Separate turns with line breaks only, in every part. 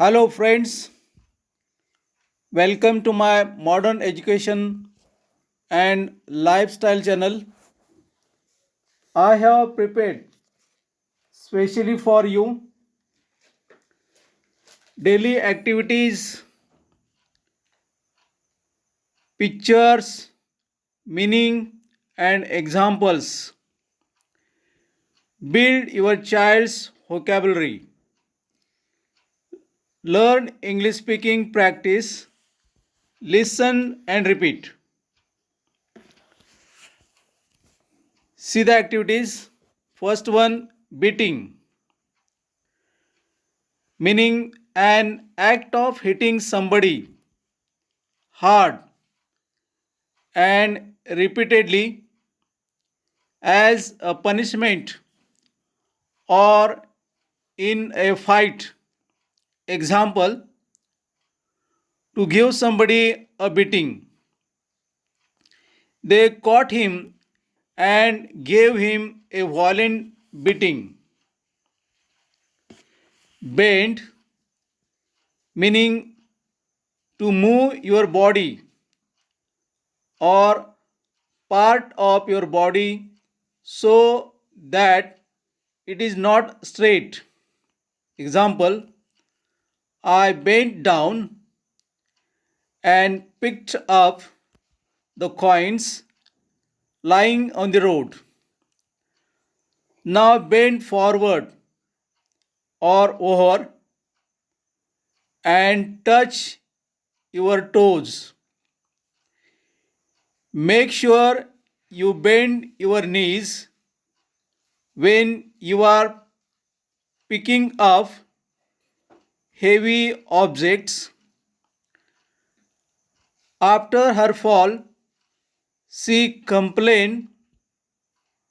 Hello, friends. Welcome to my modern education and lifestyle channel. I have prepared specially for you daily activities, pictures, meaning, and examples. Build your child's vocabulary. Learn English speaking practice. Listen and repeat. See the activities. First one, beating, meaning an act of hitting somebody hard and repeatedly as a punishment or in a fight. Example, to give somebody a beating. They caught him and gave him a violent beating. Bend, meaning to move your body or part of your body so that it is not straight. Example, I bent down and picked up the coins lying on the road. Now bend forward or over and touch your toes. Make sure you bend your knees when you are picking up heavy objects. After her fall, she complained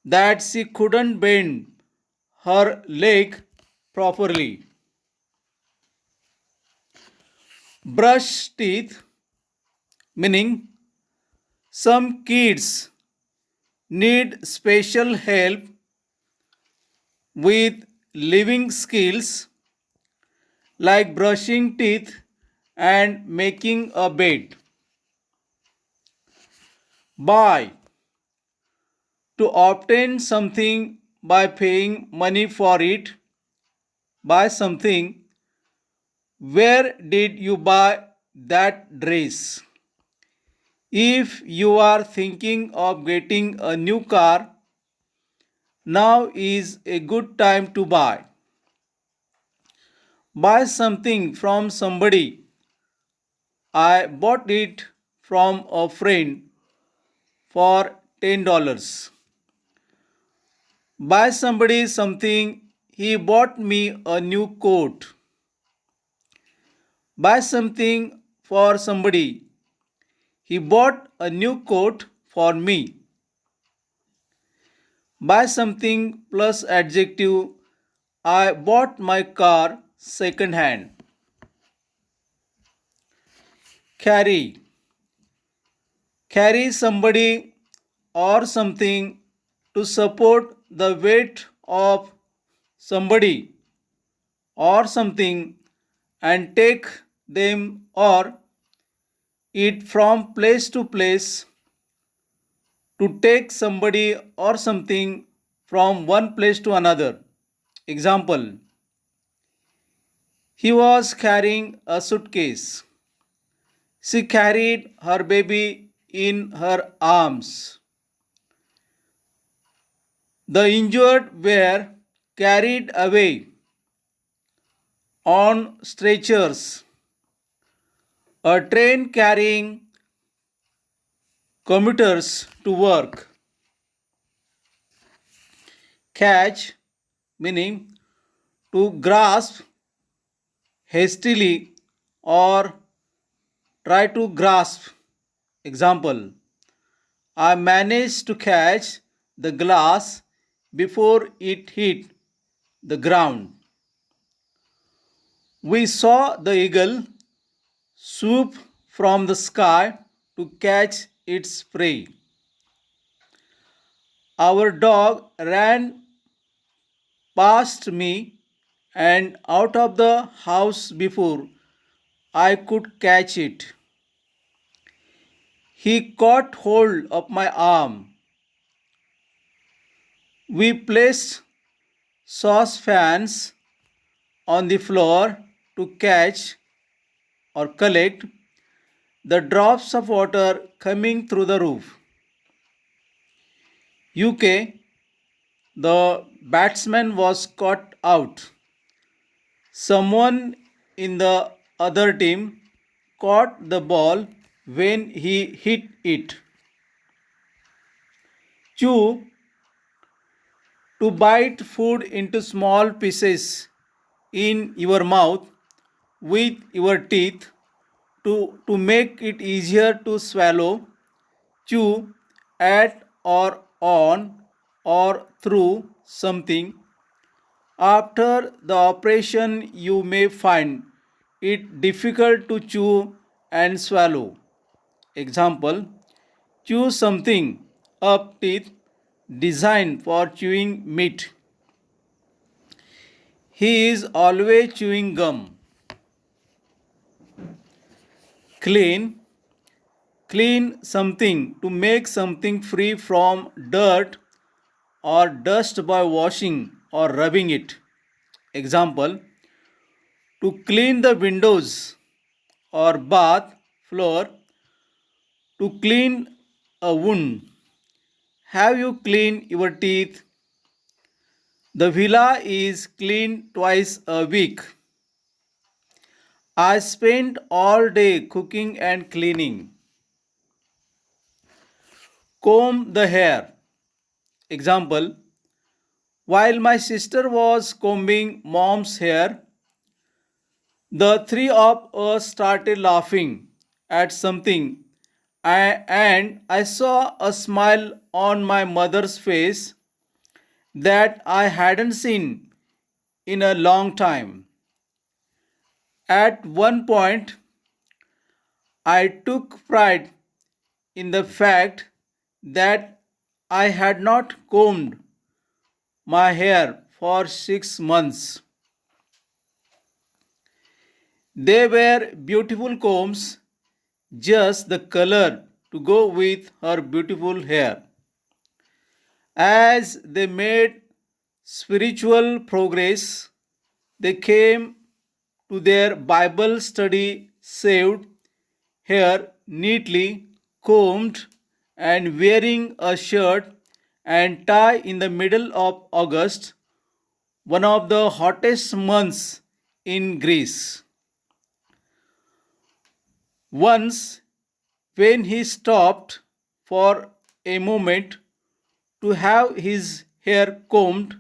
that she couldn't bend her leg properly. Brush teeth, meaning some kids need special help with living skills like brushing teeth and making a bed. Buy, to obtain something by paying money for it. Buy something. Where did you buy that dress? If you are thinking of getting a new car, now is a good time to buy. Buy something from somebody. I bought it from a friend for $10. Buy somebody something. He bought me a new coat. Buy something for somebody. He bought a new coat for me. Buy something plus adjective. I bought my car second hand. Carry. Carry somebody or something to support the weight of somebody or something and take them or it from place to place. To take somebody or something from one place to another. Example, he was carrying a suitcase. She carried her baby in her arms. The injured were carried away on stretchers. A train carrying commuters to work. Catch, meaning to grasp hastily or try to grasp. Example, I managed to catch the glass before it hit the ground. We saw the eagle swoop from the sky to catch its prey. Our dog ran past me and out of the house before I could catch it. He caught hold of my arm. We placed saucepans on the floor to catch or collect the drops of water coming through the roof. UK, the batsman was caught out. Someone in the other team caught the ball when he hit it. Chew, to bite food into small pieces in your mouth with your teeth to make it easier to swallow. Chew at or on or through something. After the operation, you may find it difficult to chew and swallow. Example: chew something up teeth designed for chewing meat. He is always chewing gum. Clean, clean something to make something free from dirt or dust by washing or rubbing it. Example: to clean the windows or bath floor, to clean a wound. Have you cleaned your teeth? The villa is cleaned twice a week. I spent all day cooking and cleaning. Comb the hair. Example: while my sister was combing mom's hair, the three of us started laughing at something, and I saw a smile on my mother's face that I hadn't seen in a long time. At one point, I took pride in the fact that I had not combed my hair for 6 months. They were beautiful combs, just the color to go with her beautiful hair. As they made spiritual progress, they came to their Bible study saved, hair neatly combed, and wearing a shirt and tie in the middle of August, one of the hottest months in Greece. Once, when he stopped for a moment to have his hair combed,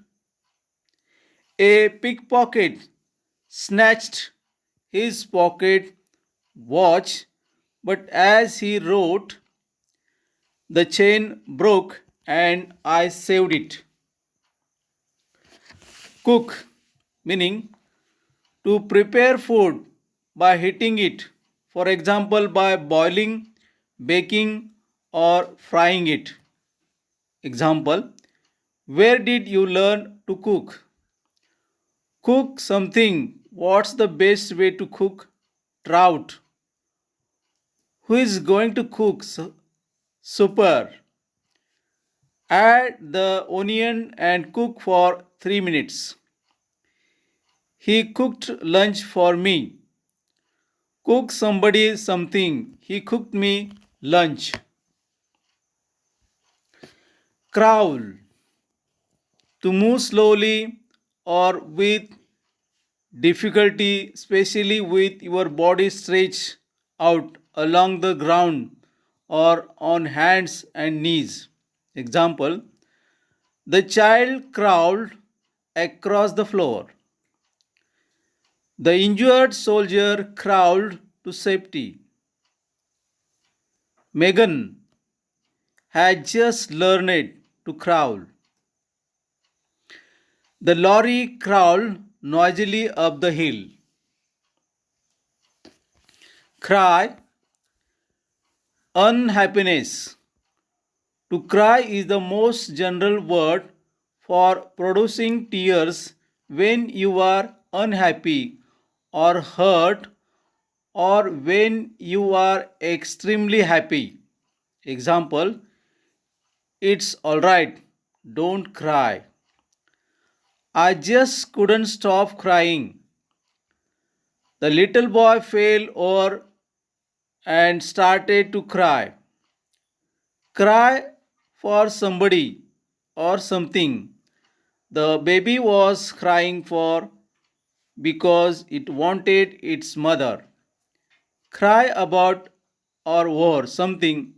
a pickpocket snatched his pocket watch, but as he wrote, the chain broke and I saved it. Cook, meaning to prepare food by heating it, for example, by boiling, baking, or frying it. Example: where did you learn to cook? Cook something. What's the best way to cook trout? Who is going to cook super? Add the onion and cook for 3 minutes. He cooked lunch for me. Cook somebody something. He cooked me lunch. Crawl, to move slowly or with difficulty, especially with your body stretched out along the ground or on hands and knees. Example: the child crawled across the floor. The injured soldier crawled to safety. Megan had just learned to crawl. The lorry crawled noisily up the hill. Cry, unhappiness. To cry is the most general word for producing tears when you are unhappy or hurt, or when you are extremely happy. Example, it's alright, don't cry. I just couldn't stop crying. The little boy fell over and started to cry. Cry for somebody or something. The baby was crying for because it wanted its mother. Cry about or over something.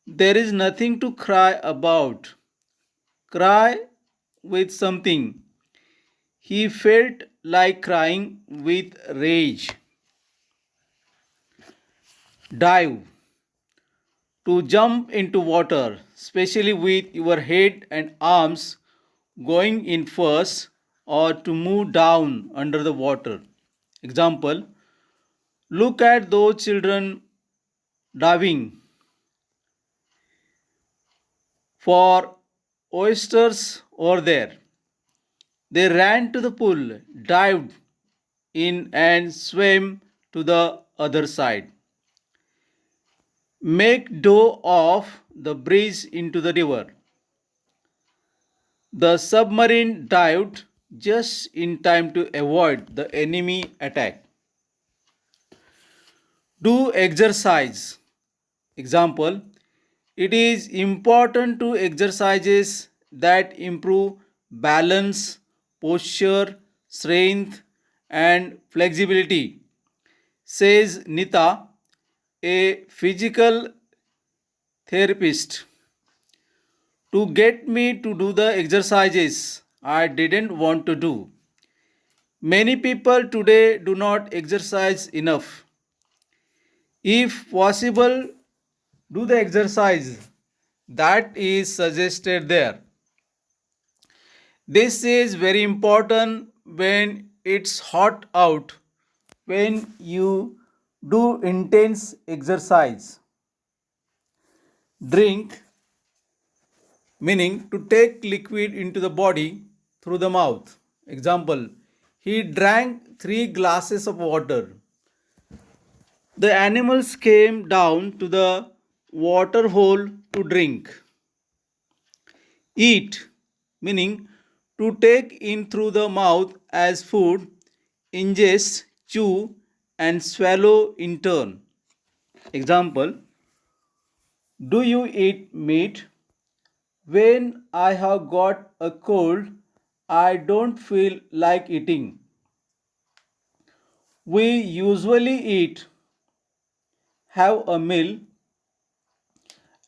There is nothing to cry about. Cry with something. He felt like crying with rage. Dive. To jump into water, especially with your head and arms going in first, or to move down under the water. Example, look at those children diving for oysters over there. They ran to the pool, dived in, and swam to the other side. Make dough of the bridge into the river. The submarine dived just in time to avoid the enemy attack. Do exercise. Example, it is important to exercises that improve balance, posture, strength, and flexibility, says Nita, a physical therapist. To get me to do the exercises I didn't want to do. Many people today do not exercise enough. If possible, do the exercise that is suggested there. This is very important when it's hot out, when you do intense exercise. Drink, meaning to take liquid into the body through the mouth. Example, he drank 3 glasses of water. The animals came down to the water hole to drink. Eat, meaning to take in through the mouth as food, ingest, chew, and swallow in turn. Example, do you eat meat? When I have got a cold, I don't feel like eating. We usually have a meal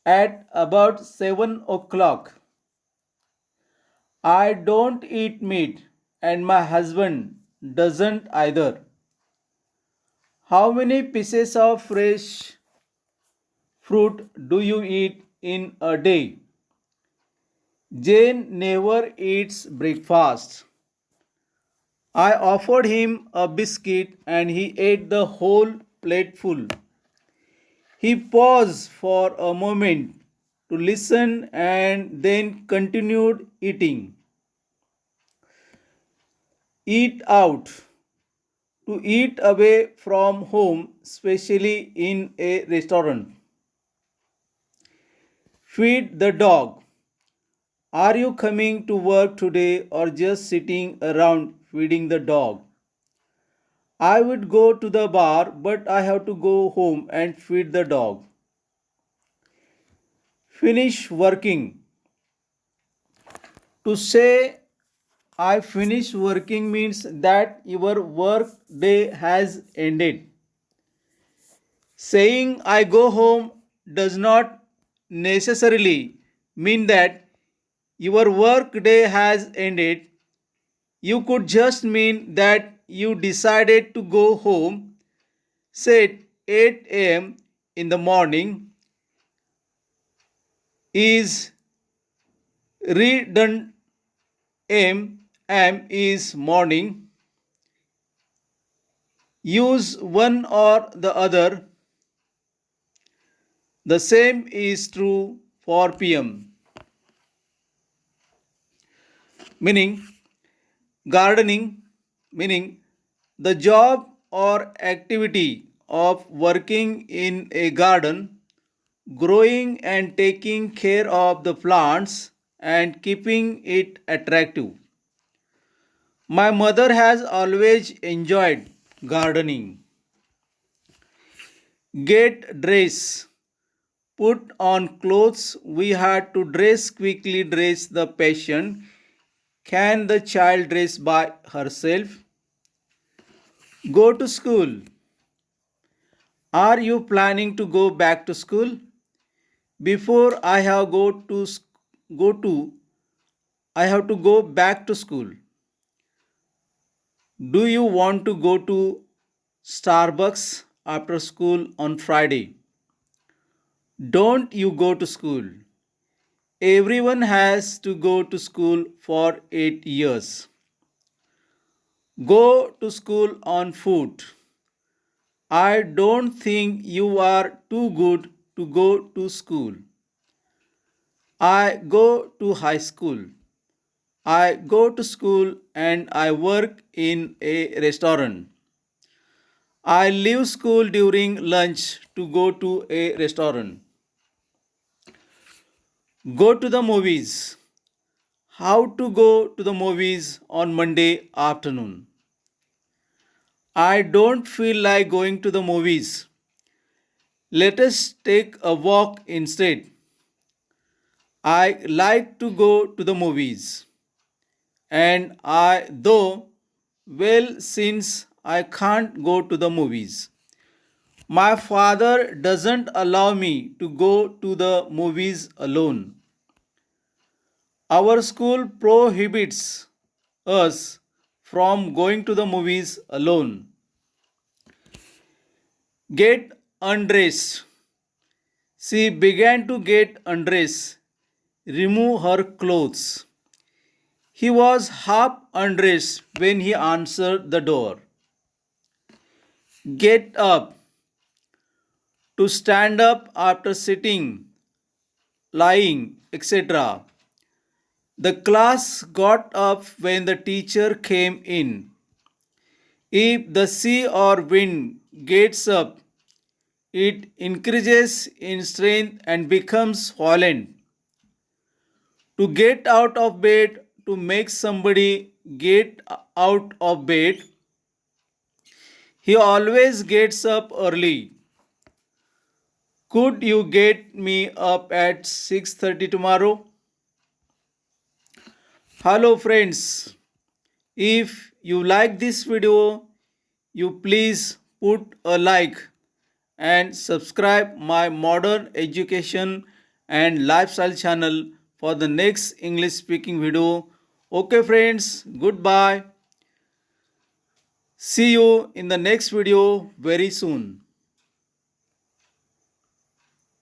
at about 7 o'clock. I don't eat meat, and my husband doesn't either. How many pieces of fresh fruit do you eat in a day? Jane never eats breakfast. I offered him a biscuit and he ate the whole plateful. He paused for a moment to listen and then continued eating. Eat out. To eat away from home, especially in a restaurant. Feed the dog. Are you coming to work today or just sitting around feeding the dog? I would go to the bar, but I have to go home and feed the dog. Finish working. To say I finish working means that your work day has ended. Saying I go home does not necessarily mean that your work day has ended. You could just mean that you decided to go home, say 8 a.m. in the morning is redundant. M is morning. Use one or the other. The same is true for PM. Meaning gardening, meaning the job or activity of working in a garden, growing and taking care of the plants and keeping it attractive. My mother has always enjoyed gardening. Get dress. Put on clothes. We had to dress quickly, dress the patient. Can the child dress by herself? Go to school. Are you planning to go back to school? Before I have go to I have to go back to school. Do you want to go to Starbucks after school on Friday? Don't you go to school? Everyone has to go to school for 8 years. Go to school on foot. I don't think you are too good to go to school. I go to high school. I go to school and I work in a restaurant. I leave school during lunch to go to a restaurant. Go to the movies. How to go to the movies on Monday afternoon. I don't feel like going to the movies. Let us take a walk instead. I like to go to the movies. And well, since I can't go to the movies, my father doesn't allow me to go to the movies alone. Our school prohibits us from going to the movies alone. Get undressed. She began to get undressed, remove her clothes. He was half undressed when he answered the door. Get up. To stand up after sitting, lying, etc. The class got up when the teacher came in. If the sea or wind gets up, it increases in strength and becomes violent. To get out of bed, to make somebody get out of bed, he always gets up early. Could you get me up at 6:30 tomorrow? Hello friends. If you like this video, you please put a like and subscribe my modern education and lifestyle channel for the next English speaking video. Okay friends, goodbye. See you in the next video very soon.